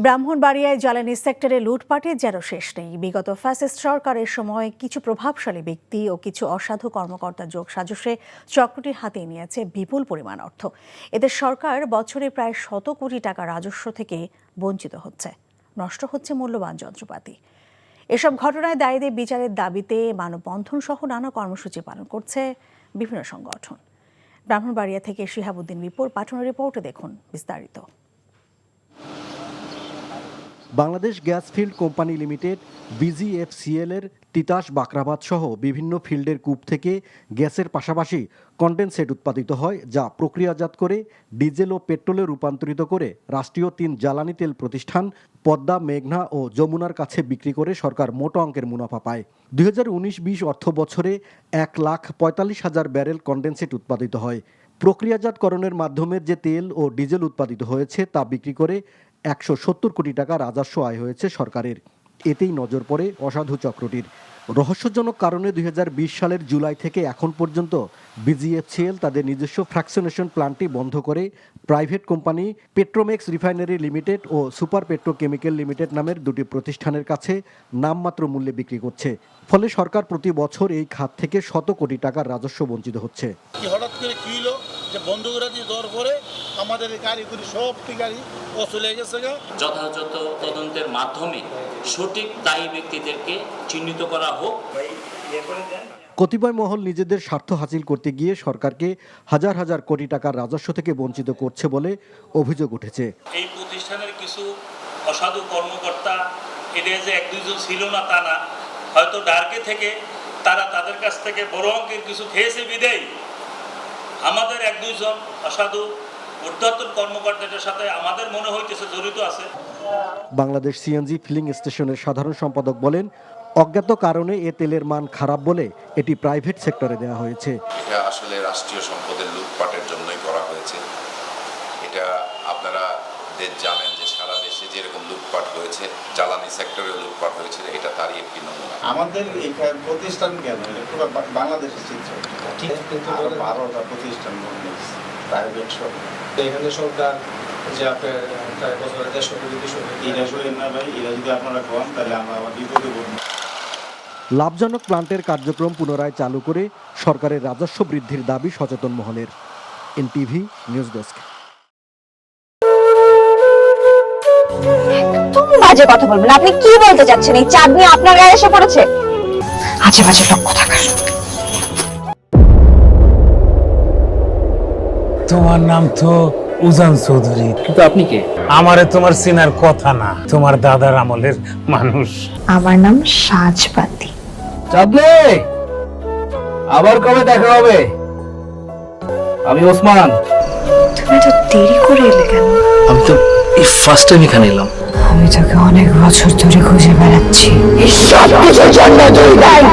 ব্রাহ্মণবাড়িয়ায় জ্বালানি সেক্টরে লুটপাটের যেন শেষ নেই। বিগত ফ্যাসিস্ট সরকারের সময় কিছু প্রভাবশালী ব্যক্তি ও কিছু অসাধু কর্মকর্তার যোগ সাজসে চক্রটি হাতিয়ে নিয়েছে বিপুল পরিমাণ অর্থ। এদের সরকার বছরে প্রায় 100 কোটি টাকা রাজস্ব থেকে বঞ্চিত হচ্ছে, নষ্ট হচ্ছে মূল্যবান যন্ত্রপাতি। এসব ঘটনায় দায়ীদের বিচারের দাবিতে মানববন্ধন সহ নানা কর্মসূচি পালন করছে বিভিন্ন সংগঠন। ব্রাহ্মণবাড়িয়া থেকে শিহাবুদ্দিন বিপুল পাঠানো রিপোর্টে দেখুন বিস্তারিত। Bangladesh gas field company limited BGFCL এর তিতাস বাকরাবাদ সহ বিভিন্ন ফিল্ডের কূপ থেকে গ্যাসের পাশাপাশি কন্ডেনসেট উৎপাদিত হয়, যা প্রক্রিয়াজাত করে ডিজেল ও পেট্রোলে রূপান্তরিত করে রাষ্ট্রীয় 3 জ্বালানি তেল প্রতিষ্ঠান পদ্মা, মেঘনা ও যমুনার কাছে বিক্রি করে সরকার মোটা অঙ্কের মুনাফা পায়। 2019-20 অর্থ বছরে 1,45,000 ব্যারেল কন্ডেনসেট উৎপাদিত হয়। প্রক্রিয়াজাতকরণের মাধ্যমে যে তেল ও ডিজেল উৎপাদিত হয়েছে তা বিক্রি করে 170 কোটি টাকা রাজস্ব আয় হয়েছে সরকারের। এতেই নজর পড়ে অসাধু চক্রটির। রহস্যজনক কারণে 2020 সালের জুলাই থেকে এখন পর্যন্ত বিজিএফসিএল তাদের নিজস্ব ফ্র্যাকশনেশন প্ল্যান্টটি বন্ধ করে প্রাইভেট কোম্পানি পেট্রোমেক্স রিফাইনারি লিমিটেড ও সুপার পেট্রোকেমিক্যাল লিমিটেড নামের দুটি প্রতিষ্ঠানের কাছে নামমাত্র মূল্যে বিক্রি করছে। ফলে সরকার প্রতি বছর এই খাত থেকে 100 কোটি টাকার রাজস্ব বঞ্চিত হচ্ছে। হঠাৎ করে কি হলো যে বন্ধুরা দিয়ে দর করে আমাদের গাড়িগুলি সবটি গাড়ি চলে গেছে। যথাযথ তদন্তের মাধ্যমে সঠিক দায়ী ব্যক্তিদেরকে চিহ্নিত করা হোক। কতিপয় মহল নিজেদের স্বার্থ হাসিল করতে গিয়ে সরকারকে হাজার হাজার কোটি টাকার রাজস্ব থেকে বঞ্চিত করছে বলে অভিযোগ উঠেছে। এই প্রতিষ্ঠানের কিছু অসাধু কর্মকর্তা, এটা যে 1-2 জন ছিল না তা না, হয়তো ডার্কে থেকে তারা তাদের কাছ থেকে বড় অঙ্কের কিছু খেয়েছে বিদেয় আমাদের 1-2 জন অসাধু ঊর্ধ্বতন কর্মকর্তাদের সাথে আমাদের মনে হইতেছে জড়িত আছে। বাংলাদেশ সিএনজি ফিলিং স্টেশনের সাধারণ সম্পাদক বলেন, অজ্ঞাত কারণে এ তেলের মান খারাপ বলে এটি প্রাইভেট সেক্টরে দেওয়া হয়েছে। এটা আসলে রাষ্ট্রীয় সম্পদের লুটপাটের জন্যই করা হয়েছে। এটা আপনারা জানেন যে সারা দেশে যেরকম লুটপাট হয়েছে, জ্বালানি সেক্টরে লুটপাট হয়েছে, এটা তারই একটি নমুনা। আমাদের এখানে প্রতিষ্ঠান কেন, এটা পুরো বাংলাদেশের চিত্র। ঠিক, কিন্তু 12টা প্রতিষ্ঠান প্রাইভেট সব। এখানে সরকার যে আপনার প্রায় বছরে 150 কোটি না ভাই, এরা যদি আপনারা কম তাহলে আমরা আবার বিপদে পড়ব। লাভজনক প্ল্যান্টের কার্যক্রম পুনরায় চালু করে সরকারের রাজস্ব বৃদ্ধির দাবি সচেতন মহলের। NTV news desk. তুমি বাজে কথা বলবেন। আপনি কি বলতে চাচ্ছেন? এই চাঁদনি আপনার গায়ে এসে পড়েছে? আজে বাজে লোক কোথাকার। তোমার নাম তো উজান চৌধুরী, কিন্তু আপনি কে? আমারে তোমার চেনার কথা না, তোমার দাদার আমলের মানুষ। আমার নাম সাজপাতি। চাঁদনি, আবার কবে দেখা হবে? আমি ওসমান। তুমি এত দেরি করে এলে কেন? আমি তো এই ফার্স্ট টাইম এখানে এলাম। আমি তোকে অনেক বছর ধরে খুঁজে বেড়াচ্ছি। এই সব কিছুর জন্য তুই দায়ী।